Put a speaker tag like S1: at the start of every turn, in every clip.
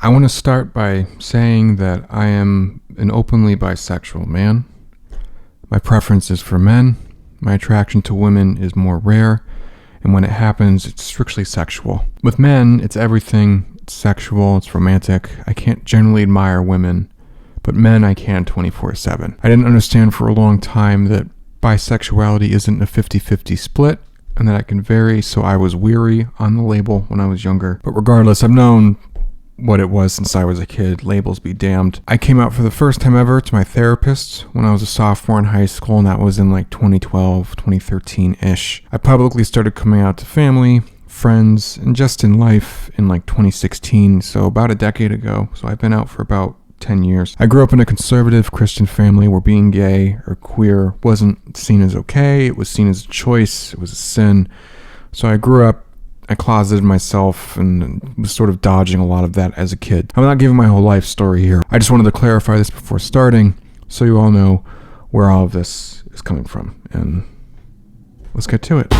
S1: I want to start by saying that I am an openly bisexual man. My preference is for men. My attraction to women is more rare, and when it happens, it's strictly sexual. With men, it's everything. It's sexual, it's romantic. I can't generally admire women, but men I can 24/7. I didn't understand for a long time that bisexuality isn't a 50-50 split, and that I can vary, so I was weary on the label when I was younger. But regardless, I've known what it was since I was a kid. Labels be damned. I came out for the first time ever to my therapist when I was a sophomore in high school, and that was in like 2012, 2013-ish. I publicly started coming out to family, friends, and just in life in like 2016, so about a decade ago. So I've been out for about 10 years. I grew up in a conservative Christian family where being gay or queer wasn't seen as okay. It was seen as a choice. It was a sin. So I closeted myself and was sort of dodging a lot of that as a kid. I'm not giving my whole life story here. I just wanted to clarify this before starting so you all know where all of this is coming from. And let's get to it.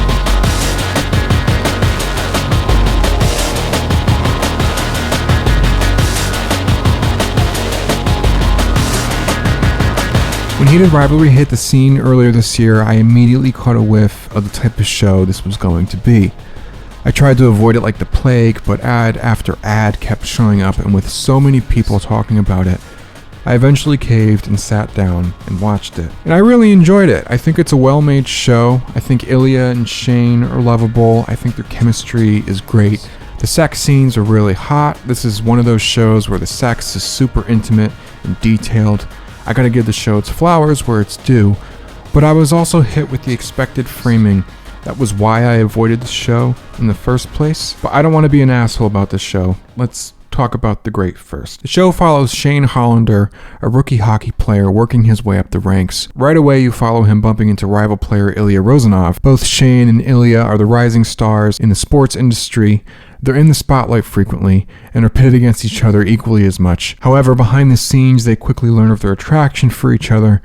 S1: When Heated Rivalry hit the scene earlier this year, I immediately caught a whiff of the type of show this was going to be. I tried to avoid it like the plague, but ad after ad kept showing up, and with so many people talking about it, I eventually caved and sat down and watched it. And I really enjoyed it. I think it's a well-made show. I think Ilya and Shane are lovable. I think their chemistry is great. The sex scenes are really hot. This is one of those shows where the sex is super intimate and detailed. I gotta give the show its flowers where it's due, but I was also hit with the expected framing. That was why I avoided the show in the first place. But I don't want to be an asshole about this show. Let's talk about the great first. The show follows Shane Hollander, a rookie hockey player working his way up the ranks. Right away you follow him bumping into rival player Ilya Rozanov. Both Shane and Ilya are the rising stars in the sports industry. They're in the spotlight frequently and are pitted against each other equally as much. However, behind the scenes they quickly learn of their attraction for each other,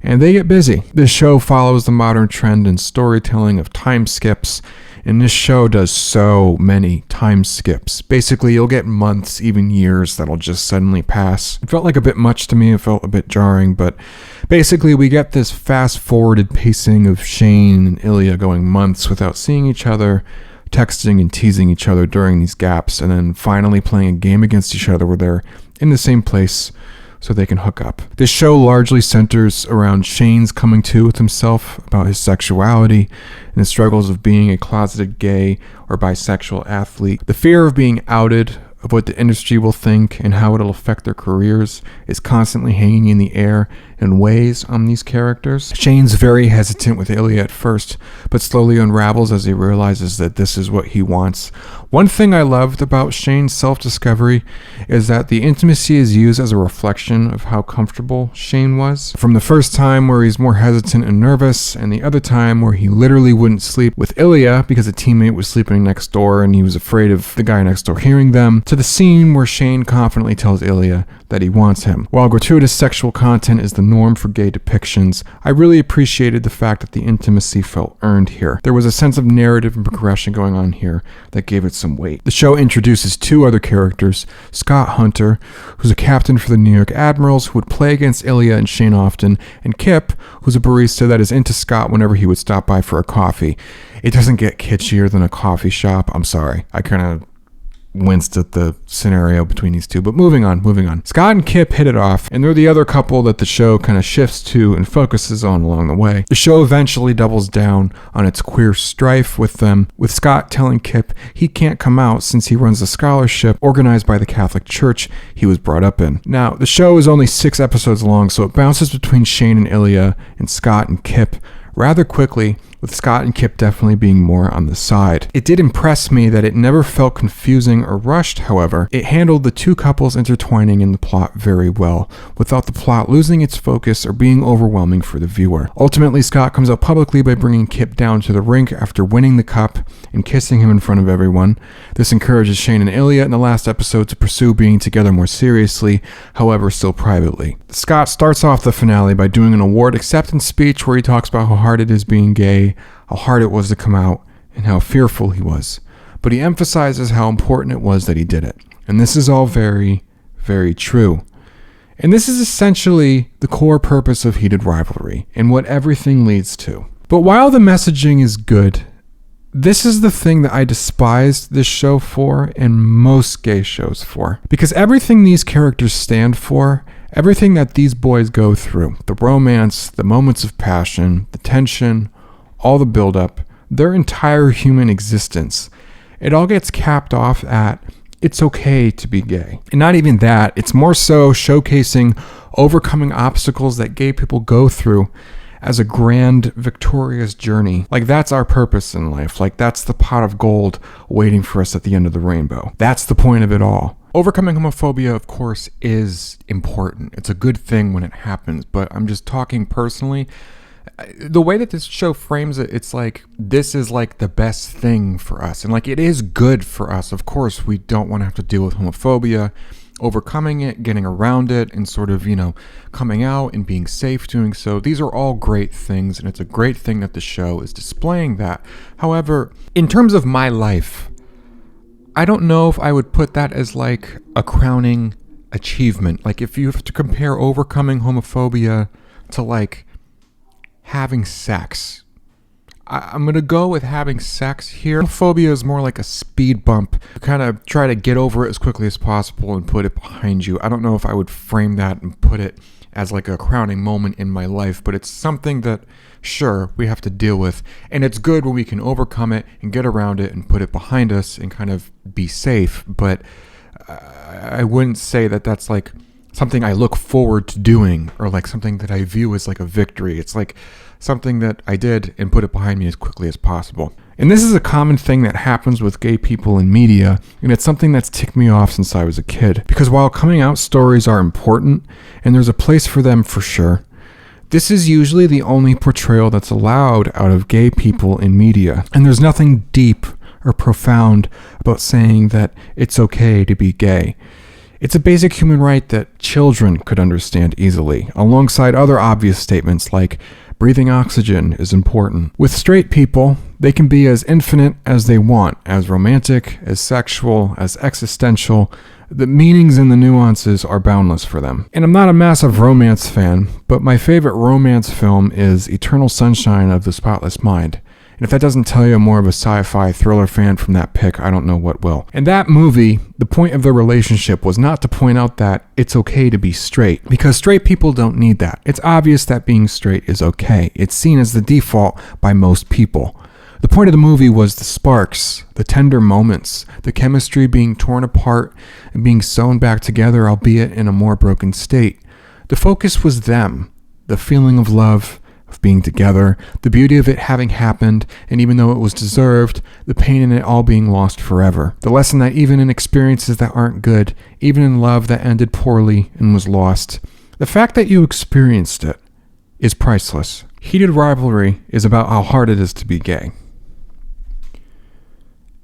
S1: and they get busy. This show follows the modern trend in storytelling of time skips, and this show does so many time skips. Basically, you'll get months, even years, that'll just suddenly pass. It felt like a bit much to me, it felt a bit jarring, but basically we get this fast-forwarded pacing of Shane and Ilya going months without seeing each other, texting and teasing each other during these gaps, and then finally playing a game against each other where they're in the same place so they can hook up. This show largely centers around Shane's coming to with himself about his sexuality and the struggles of being a closeted gay or bisexual athlete. The fear of being outed, of what the industry will think and how it'll affect their careers, is constantly hanging in the air and weighs on these characters. Shane's very hesitant with Ilya at first, but slowly unravels as he realizes that this is what he wants. One thing I loved about Shane's self-discovery is that the intimacy is used as a reflection of how comfortable Shane was. From the first time where he's more hesitant and nervous, and the other time where he literally wouldn't sleep with Ilya because a teammate was sleeping next door and he was afraid of the guy next door hearing them, to the scene where Shane confidently tells Ilya that he wants him. While gratuitous sexual content is the norm for gay depictions, I really appreciated the fact that the intimacy felt earned here. There was a sense of narrative and progression going on here that gave it some weight. The show introduces two other characters, Scott Hunter, who's a captain for the New York Admirals who would play against Ilya and Shane often, and Kip, who's a barista that is into Scott whenever he would stop by for a coffee. It doesn't get kitschier than a coffee shop. I'm sorry. I kind of winced at the scenario between these two, but moving on. Scott and Kip hit it off, and they're the other couple that the show kind of shifts to and focuses on along the way. The show eventually doubles down on its queer strife with them, with Scott telling Kip he can't come out since he runs a scholarship organized by the Catholic Church he was brought up in. Now, the show is only 6 episodes long, so it bounces between Shane and Ilya and Scott and Kip rather quickly, with Scott and Kip definitely being more on the side. It did impress me that it never felt confusing or rushed, however. It handled the two couples intertwining in the plot very well, without the plot losing its focus or being overwhelming for the viewer. Ultimately, Scott comes out publicly by bringing Kip down to the rink after winning the cup and kissing him in front of everyone. This encourages Shane and Ilya in the last episode to pursue being together more seriously, however still privately. Scott starts off the finale by doing an award acceptance speech where he talks about how hard it is being gay, how hard it was to come out, and how fearful he was. But he emphasizes how important it was that he did it. And this is all very, very true. And this is essentially the core purpose of Heated Rivalry and what everything leads to. But while the messaging is good, this is the thing that I despised this show for and most gay shows for. Because everything these characters stand for, everything that these boys go through, the romance, the moments of passion, the tension, all the buildup, their entire human existence, it all gets capped off at, it's okay to be gay. And not even that, it's more so showcasing overcoming obstacles that gay people go through as a grand, victorious journey. Like, that's our purpose in life. Like, that's the pot of gold waiting for us at the end of the rainbow. That's the point of it all. Overcoming homophobia, of course, is important. It's a good thing when it happens, but I'm just talking personally. The way that this show frames it, it's like, this is like the best thing for us. And like, it is good for us. Of course, we don't want to have to deal with homophobia. Overcoming it, getting around it, and sort of, coming out and being safe doing so. These are all great things, and it's a great thing that the show is displaying that. However, in terms of my life, I don't know if I would put that as like a crowning achievement. Like, if you have to compare overcoming homophobia to like having sex, I'm going to go with having sex here. Homophobia is more like a speed bump. You kind of try to get over it as quickly as possible and put it behind you. I don't know if I would frame that and put it as like a crowning moment in my life, but it's something that, sure, we have to deal with. And it's good when we can overcome it and get around it and put it behind us and kind of be safe. But I wouldn't say that that's like something I look forward to doing or like something that I view as like a victory. It's like something that I did and put it behind me as quickly as possible. And this is a common thing that happens with gay people in media, and it's something that's ticked me off since I was a kid. Because while coming out stories are important, and there's a place for them for sure, this is usually the only portrayal that's allowed out of gay people in media. And there's nothing deep or profound about saying that it's okay to be gay. It's a basic human right that children could understand easily, alongside other obvious statements like breathing oxygen is important. With straight people, they can be as infinite as they want, as romantic, as sexual, as existential. The meanings and the nuances are boundless for them. And I'm not a massive romance fan, but my favorite romance film is Eternal Sunshine of the Spotless Mind. And if that doesn't tell you I'm more of a sci-fi thriller fan from that pick, I don't know what will. In that movie, the point of the relationship was not to point out that it's okay to be straight, because straight people don't need that. It's obvious that being straight is okay. It's seen as the default by most people. The point of the movie was the sparks, the tender moments, the chemistry being torn apart and being sewn back together, albeit in a more broken state. The focus was them, the feeling of love, of being together, the beauty of it having happened, and even though it was deserved, the pain in it all being lost forever. The lesson that even in experiences that aren't good, even in love that ended poorly and was lost, the fact that you experienced it is priceless. Heated Rivalry is about how hard it is to be gay.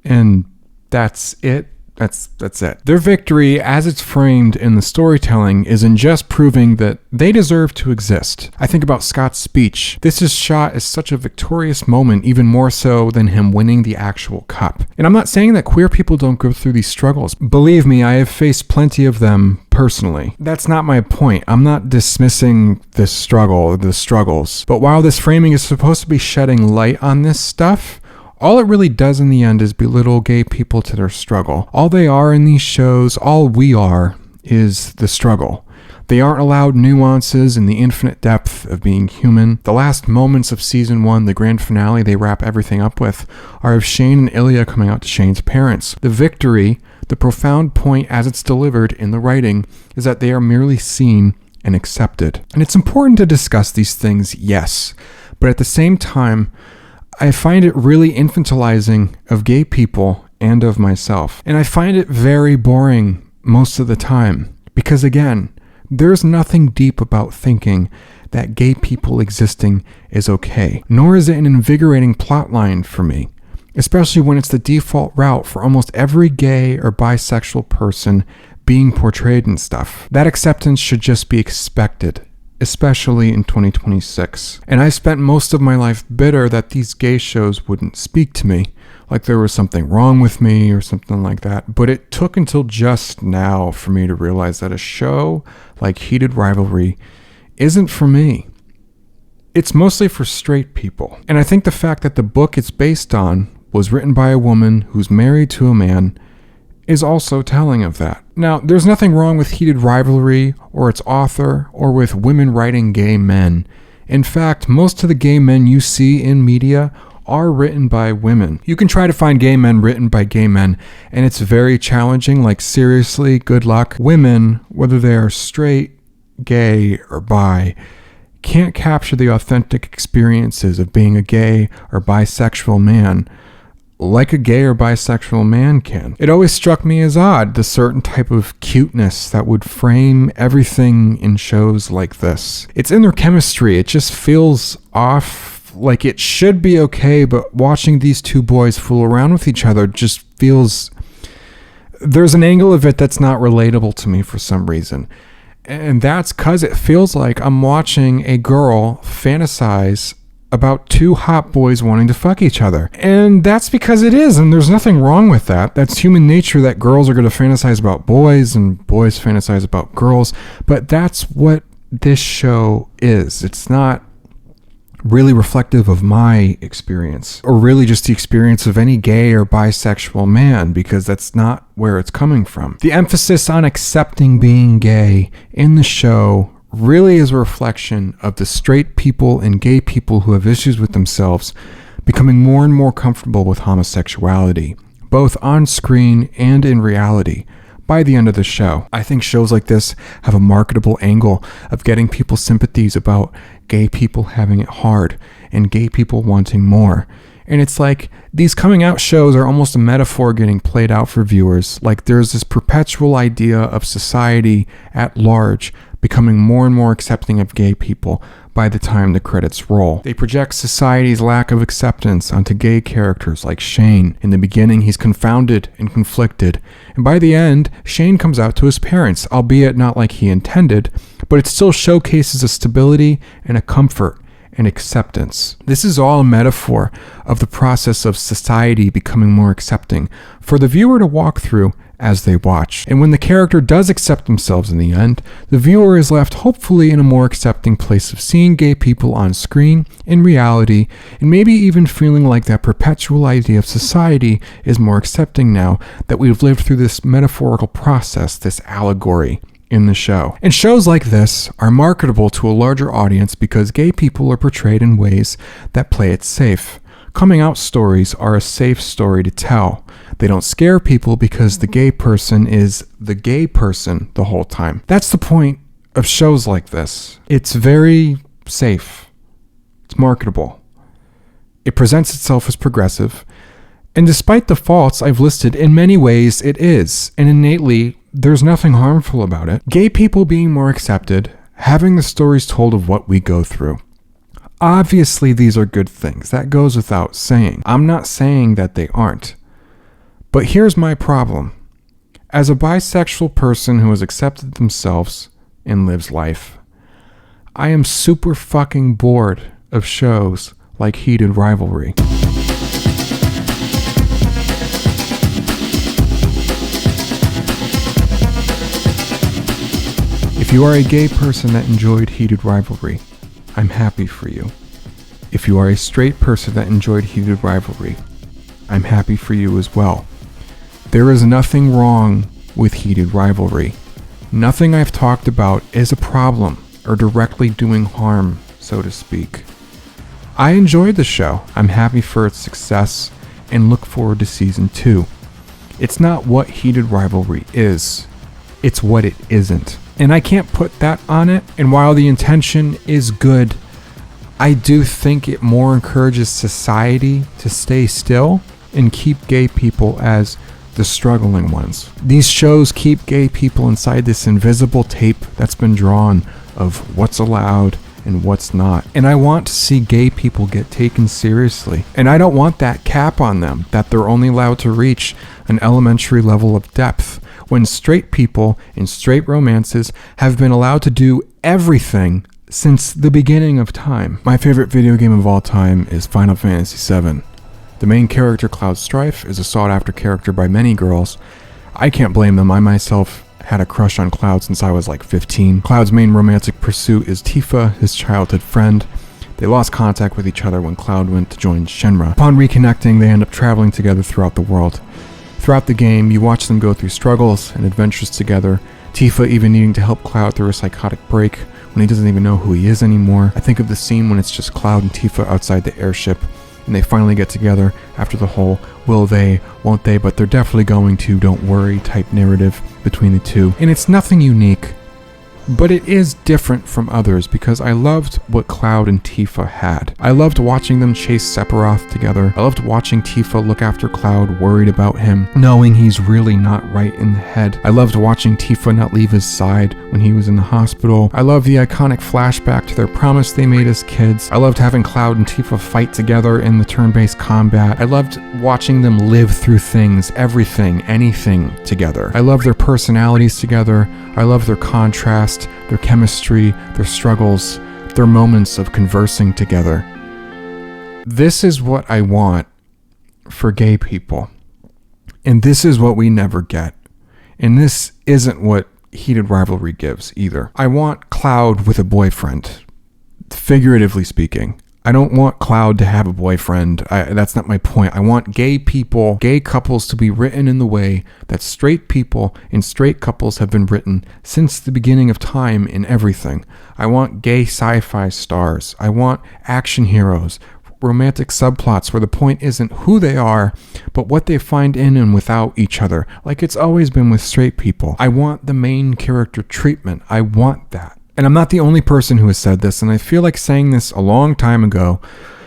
S1: And that's it. That's it. Their victory, as it's framed in the storytelling, is in just proving that they deserve to exist. I think about Scott's speech. This is shot as such a victorious moment, even more so than him winning the actual cup. And I'm not saying that queer people don't go through these struggles. Believe me, I have faced plenty of them personally. That's not my point. I'm not dismissing this struggle, the struggles. But while this framing is supposed to be shedding light on this stuff, all it really does in the end is belittle gay people to their struggle. All they are in these shows, all we are, is the struggle. They aren't allowed nuances and the infinite depth of being human. The last moments of season 1, the grand finale they wrap everything up with, are of Shane and Ilya coming out to Shane's parents. The victory, the profound point as it's delivered in the writing, is that they are merely seen and accepted. And it's important to discuss these things, yes, but at the same time, I find it really infantilizing of gay people and of myself. And I find it very boring most of the time. Because again, there's nothing deep about thinking that gay people existing is okay. Nor is it an invigorating plotline for me. Especially when it's the default route for almost every gay or bisexual person being portrayed and stuff. That acceptance should just be expected, especially in 2026. And I spent most of my life bitter that these gay shows wouldn't speak to me, like there was something wrong with me or something like that. But it took until just now for me to realize that a show like Heated Rivalry isn't for me. It's mostly for straight people. And I think the fact that the book it's based on was written by a woman who's married to a man is also telling of that. Now, there's nothing wrong with Heated Rivalry or its author or with women writing gay men. In fact, most of the gay men you see in media are written by women. You can try to find gay men written by gay men, and it's very challenging. Like, seriously, good luck. Women, whether they are straight, gay, or bi, can't capture the authentic experiences of being a gay or bisexual man like a gay or bisexual man can. It always struck me as odd, the certain type of cuteness that would frame everything in shows like this. It's in their chemistry. It just feels off. Like it should be okay, but watching these two boys fool around with each other just feels... There's an angle of it that's not relatable to me for some reason. And that's because it feels like I'm watching a girl fantasize about two hot boys wanting to fuck each other. And that's because it is, and there's nothing wrong with that. That's human nature, that girls are going to fantasize about boys and boys fantasize about girls. But that's what this show is. It's not really reflective of my experience, or really just the experience of any gay or bisexual man, because that's not where it's coming from. The emphasis on accepting being gay in the show really is a reflection of the straight people and gay people who have issues with themselves becoming more and more comfortable with homosexuality, both on screen and in reality, by the end of the show. I think shows like this have a marketable angle of getting people's sympathies about gay people having it hard and gay people wanting more. And it's like these coming out shows are almost a metaphor getting played out for viewers. Like there's this perpetual idea of society at large becoming more and more accepting of gay people by the time the credits roll. They project society's lack of acceptance onto gay characters like Shane. In the beginning, he's confounded and conflicted, and by the end, Shane comes out to his parents, albeit not like he intended, but it still showcases a stability and a comfort and acceptance. This is all a metaphor of the process of society becoming more accepting for the viewer to walk through as they watch. And when the character does accept themselves in the end, the viewer is left hopefully in a more accepting place of seeing gay people on screen, in reality, and maybe even feeling like that perpetual idea of society is more accepting now that we've lived through this metaphorical process, this allegory in the show. And shows like this are marketable to a larger audience because gay people are portrayed in ways that play it safe. Coming out stories are a safe story to tell. They don't scare people because the gay person is the gay person the whole time. That's the point of shows like this. It's very safe. It's marketable. It presents itself as progressive. And despite the faults I've listed, in many ways it is. And innately, there's nothing harmful about it. Gay people being more accepted, having the stories told of what we go through. Obviously, these are good things. That goes without saying. I'm not saying that they aren't. But here's my problem. As a bisexual person who has accepted themselves and lives life, I am super fucking bored of shows like Heated Rivalry. If you are a gay person that enjoyed Heated Rivalry, I'm happy for you. If you are a straight person that enjoyed Heated Rivalry, I'm happy for you as well. There is nothing wrong with Heated Rivalry. Nothing I've talked about is a problem or directly doing harm, so to speak. I enjoyed the show. I'm happy for its success and look forward to season 2. It's not what Heated Rivalry is. It's what it isn't. And I can't put that on it. And while the intention is good, I do think it more encourages society to stay still and keep gay people as the struggling ones. These shows keep gay people inside this invisible tape that's been drawn of what's allowed and what's not. And I want to see gay people get taken seriously. And I don't want that cap on them, that they're only allowed to reach an elementary level of depth, when straight people in straight romances have been allowed to do everything since the beginning of time. My favorite video game of all time is Final Fantasy VII. The main character, Cloud Strife, is a sought-after character by many girls. I can't blame them. I myself had a crush on Cloud since I was like 15. Cloud's main romantic pursuit is Tifa, his childhood friend. They lost contact with each other when Cloud went to join Shinra. Upon reconnecting, they end up traveling together throughout the world. Throughout the game, you watch them go through struggles and adventures together, Tifa even needing to help Cloud through a psychotic break when he doesn't even know who he is anymore. I think of the scene when it's just Cloud and Tifa outside the airship, and they finally get together after the whole will they, won't they, but they're definitely going to, don't worry type narrative between the two. And it's nothing unique, but it is different from others because I loved what Cloud and Tifa had. I loved watching them chase Sephiroth together. I loved watching Tifa look after Cloud, worried about him, knowing he's really not right in the head. I loved watching Tifa not leave his side when he was in the hospital. I loved the iconic flashback to their promise they made as kids. I loved having Cloud and Tifa fight together in the turn-based combat. I loved watching them live through things, everything, anything together. I loved their personalities together. I loved their contrast, their chemistry, their struggles, their moments of conversing together. This is what I want for gay people. And this is what we never get. And this isn't what Heated Rivalry gives either. I want Cloud with a boyfriend, figuratively speaking. I don't want Cloud to have a boyfriend. That's not my point. I want gay people, gay couples to be written in the way that straight people and straight couples have been written since the beginning of time in everything. I want gay sci-fi stars. I want action heroes, romantic subplots where the point isn't who they are, but what they find in and without each other, like it's always been with straight people. I want the main character treatment. I want that. And I'm not the only person who has said this, and I feel like saying this a long time ago.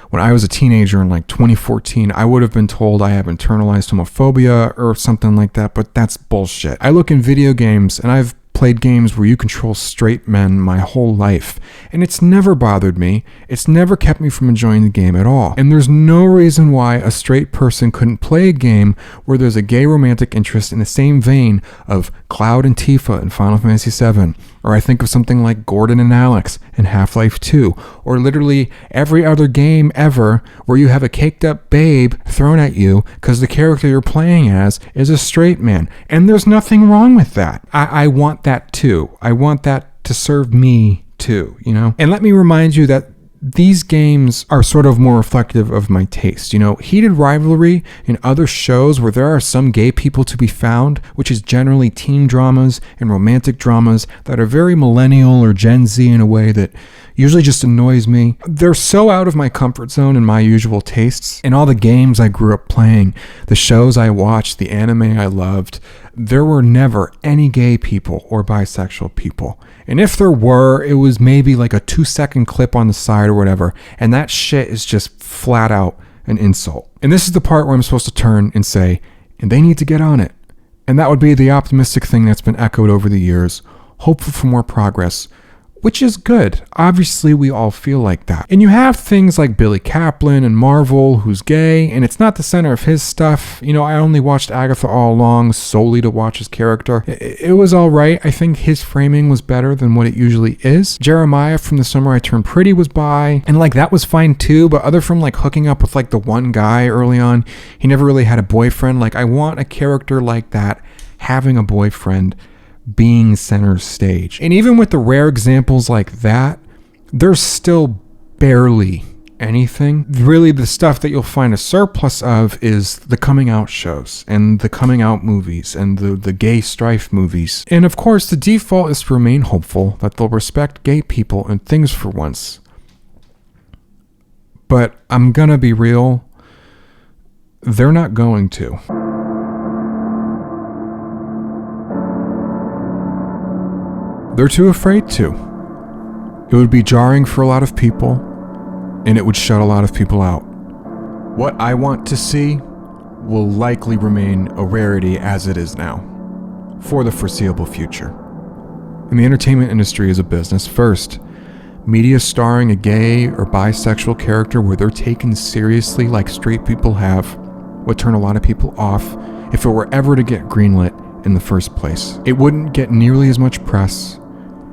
S1: When I was a teenager in like 2014, I would have been told I have internalized homophobia or something like that, but that's bullshit. I look in video games, and I've played games where you control straight men my whole life, and it's never bothered me. It's never kept me from enjoying the game at all. And there's no reason why a straight person couldn't play a game where there's a gay romantic interest in the same vein of Cloud and Tifa in Final Fantasy VII, or I think of something like Gordon and Alex in Half-Life 2, or literally every other game ever where you have a caked up babe thrown at you because the character you're playing as is a straight man. And there's nothing wrong with that. I want that too. I want that to serve me too, you know? And let me remind you that these games are sort of more reflective of my taste. You know, Heated Rivalry and other shows where there are some gay people to be found, which is generally teen dramas and romantic dramas that are very millennial or Gen Z in a way that usually just annoys me. They're so out of my comfort zone and my usual tastes. In all the games I grew up playing, the shows I watched, the anime I loved, there were never any gay people or bisexual people. And if there were, it was maybe like a 2-second clip on the side or whatever. And that shit is just flat out an insult. And this is the part where I'm supposed to turn and say, and they need to get on it. And that would be the optimistic thing that's been echoed over the years, hopeful for more progress, which is good. Obviously, we all feel like that. And you have things like Billy Kaplan and Marvel, who's gay, and it's not the center of his stuff. You know, I only watched Agatha all along solely to watch his character. It was all right. I think his framing was better than what it usually is. Jeremiah from The Summer I Turned Pretty was bi, and like that was fine too, but other from like hooking up with like the one guy early on, he never really had a boyfriend. Like I want a character like that having a boyfriend, being center stage. And even with the rare examples like that, there's still barely anything. Really, the stuff that you'll find a surplus of is the coming out shows and the coming out movies and the gay strife movies. And of course, the default is to remain hopeful that they'll respect gay people and things for once. But I'm gonna be real, they're not going to. They're too afraid to. It would be jarring for a lot of people, and it would shut a lot of people out. What I want to see will likely remain a rarity as it is now, for the foreseeable future. And the entertainment industry is a business first. Media starring a gay or bisexual character where they're taken seriously like straight people have would turn a lot of people off if it were ever to get greenlit in the first place. It wouldn't get nearly as much press.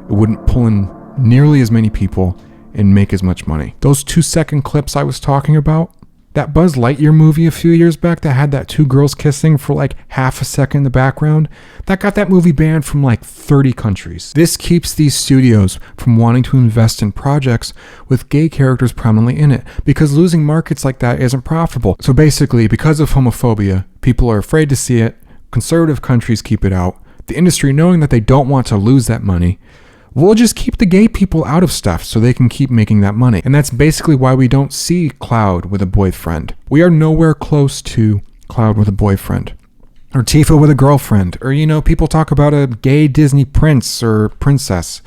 S1: It wouldn't pull in nearly as many people and make as much money. Those 2-second clips I was talking about, That Buzz Lightyear movie a few years back that had that two girls kissing for like half a second in the background, that got that movie banned from like 30 countries. This keeps these studios from wanting to invest in projects with gay characters prominently in it, because losing markets like that isn't profitable. So basically, because of homophobia, people are afraid to see it, conservative countries keep it out, the industry, knowing that they don't want to lose that money, we'll just keep the gay people out of stuff so they can keep making that money. And that's basically why we don't see Cloud with a boyfriend. We are nowhere close to Cloud with a boyfriend. Or Tifa with a girlfriend. Or, people talk about a gay Disney prince or princess.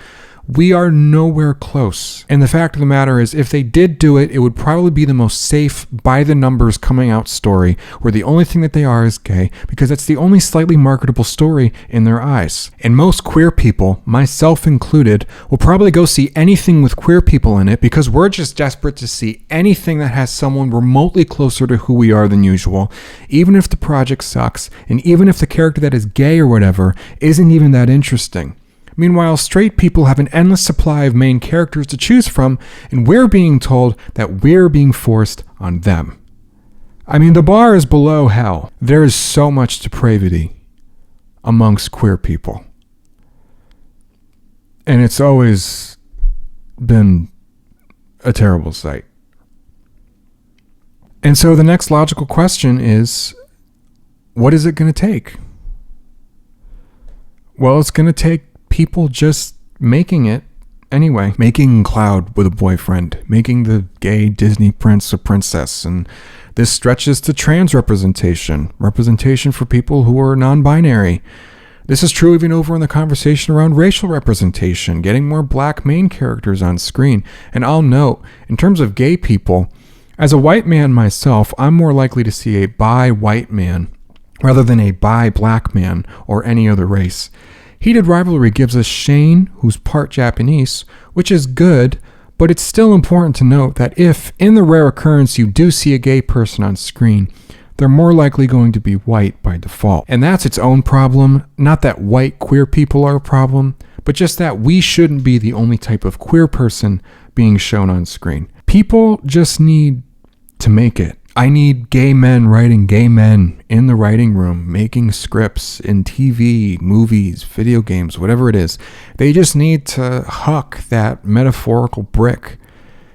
S1: We are nowhere close. And the fact of the matter is, if they did do it, it would probably be the most safe, by the numbers coming out story, where the only thing that they are is gay, because that's the only slightly marketable story in their eyes. And most queer people, myself included, will probably go see anything with queer people in it, because we're just desperate to see anything that has someone remotely closer to who we are than usual, even if the project sucks, and even if the character that is gay or whatever isn't even that interesting. Meanwhile, straight people have an endless supply of main characters to choose from, and we're being told that we're being forced on them. I mean, the bar is below hell. There is so much depravity amongst queer people. And it's always been a terrible sight. And so the next logical question is, what is it going to take? Well, it's going to take people just making it anyway. Making Cloud with a boyfriend. Making the gay Disney prince or princess. And this stretches to trans representation. Representation for people who are non-binary. This is true even over in the conversation around racial representation. Getting more black main characters on screen. And I'll note, in terms of gay people, as a white man myself, I'm more likely to see a bi white man rather than a bi black man or any other race. Heated Rivalry gives us Shane, who's part Japanese, which is good, but it's still important to note that if, in the rare occurrence, you do see a gay person on screen, they're more likely going to be white by default. And that's its own problem. Not that white queer people are a problem, but just that we shouldn't be the only type of queer person being shown on screen. People just need to make it. I need gay men writing gay men in the writing room, making scripts in TV, movies, video games, whatever it is. They just need to huck that metaphorical brick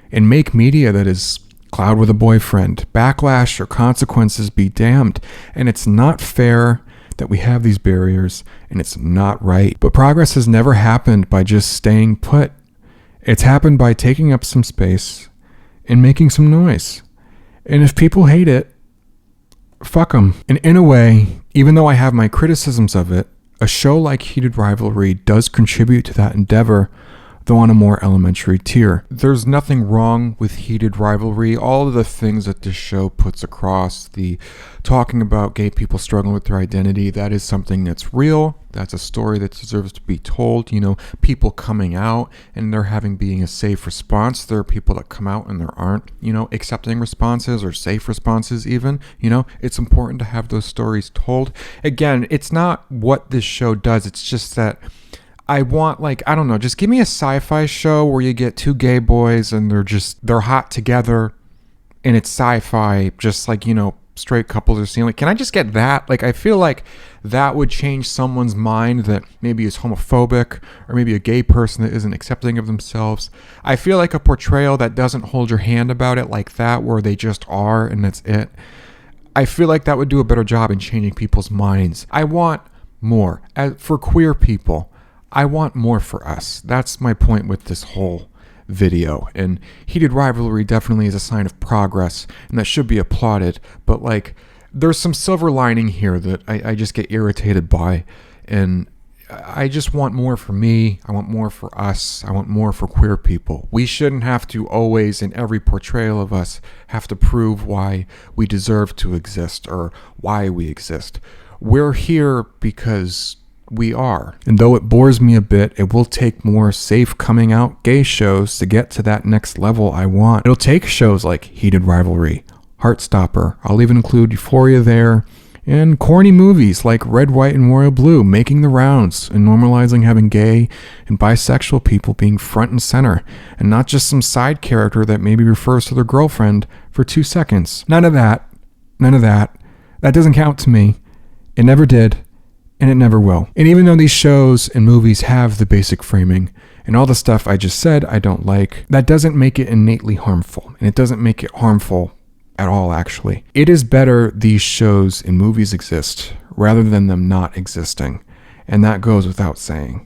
S1: and make media that is Cloud with a boyfriend. Backlash or consequences be damned. And it's not fair that we have these barriers, and it's not right. But progress has never happened by just staying put. It's happened by taking up some space and making some noise. And if people hate it, fuck them. And in a way, even though I have my criticisms of it, a show like Heated Rivalry does contribute to that endeavor, though on a more elementary tier. There's nothing wrong with Heated Rivalry. All of the things that this show puts across, the talking about gay people struggling with their identity, that is something that's real. That's a story that deserves to be told. People coming out and there being a safe response. There are people that come out and there aren't, accepting responses or safe responses even. It's important to have those stories told. Again, it's not what this show does. It's just that I want, just give me a sci-fi show where you get two gay boys and they're hot together and it's sci-fi, just like, straight couples are seeing. Can I just get that? I feel like that would change someone's mind that maybe is homophobic or maybe a gay person that isn't accepting of themselves. I feel like a portrayal that doesn't hold your hand about it like that, where they just are and that's it. I feel like that would do a better job in changing people's minds. I want more. For queer people, I want more for us. That's my point with this whole video. And Heated Rivalry definitely is a sign of progress, and that should be applauded. But there's some silver lining here that I just get irritated by. And I just want more for me. I want more for us. I want more for queer people. We shouldn't have to always, in every portrayal of us, have to prove why we deserve to exist or why we exist. We're here because we are. And though it bores me a bit, it will take more safe coming out gay shows to get to that next level I want. It'll take shows like Heated Rivalry, Heartstopper. I'll even include Euphoria there. And corny movies like Red, White, and Royal Blue making the rounds and normalizing having gay and bisexual people being front and center, and not just some side character that maybe refers to their girlfriend for 2 seconds. None of that. None of that. That doesn't count to me. It never did, and it never will. And even though these shows and movies have the basic framing and all the stuff I just said I don't like, that doesn't make it innately harmful, and it doesn't make it harmful at all, actually. It is better these shows and movies exist rather than them not existing, and that goes without saying.